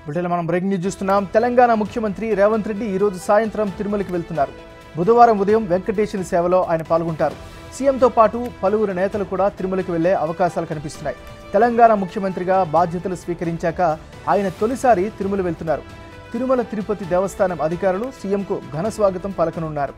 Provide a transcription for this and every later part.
Britain మనం breaking news చూస్తున్నాం. తెలంగాణ ముఖ్యమంత్రి రేవంత్ రెడ్డి ఈ రోజు సాయంత్రం తిరుమలకి వెళ్తున్నారు. బుధవారం ఉదయం వెంకటేశ్వర సేవలో ఆయన పాల్గొంటారు. సీఎంతో పాటు పలువురు నేతలు కూడా తిరుమలకి వెళ్లే అవకాశాలు కనిపిస్తున్నాయి. తెలంగాణ ముఖ్యమంత్రిగా బాధ్యతలు స్వీకరించాక ఆయన తొలిసారి తిరుమల వెళ్తున్నారు. తిరుమల తిరుపతి దేవస్థానం అధికారులు సీఎంకు ఘన స్వాగతం పలకనున్నారు.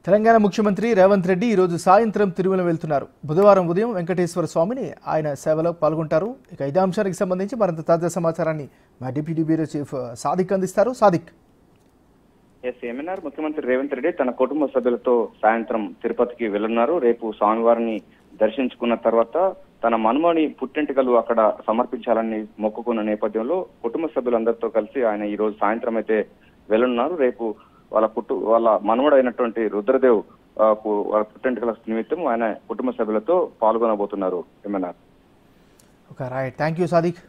తెలంగాణ ముఖ్యమంత్రి రేవంత్ రెడ్డి ఈరోజు సాయంత్రం తిరుమల వెళ్తున్నారు. బుధవారం ఉదయం వెంకటేశ్వర స్వామిని ఆయన సేవలో పాల్గొంటారు. ఇక ఇదే అంశానికి సంబంధించి మరింత తాజా సమాచారాన్ని మా డిప్యూటీ బ్యూరో చీఫ్ సాదిక్ అందిస్తారు. సాదిక్. ఏమన్నారు? ముఖ్యమంత్రి రేవంత్ రెడ్డి తన కుటుంబ సభ్యులతో సాయంత్రం తిరుపతికి వెళ్తున్నారు. రేపు స్వామివారిని దర్శించుకున్న తర్వాత తన మనుమని పుట్టింటికలు అక్కడ సమర్పించాలని మొక్కుకున్న నేపథ్యంలో కుటుంబ సభ్యులందరితో కలిసి ఆయన ఈ రోజు సాయంత్రం అయితే వెళ్తున్నారు. రేపు వాళ్ళ మనవడు అయినటువంటి రుద్రదేవ్ వాళ్ళ పుట్టింటికల నిమిత్తం ఆయన కుటుంబ సభ్యులతో పాల్గొనబోతున్నారు. ఏమన్నారు? Right, thank you Sadiq.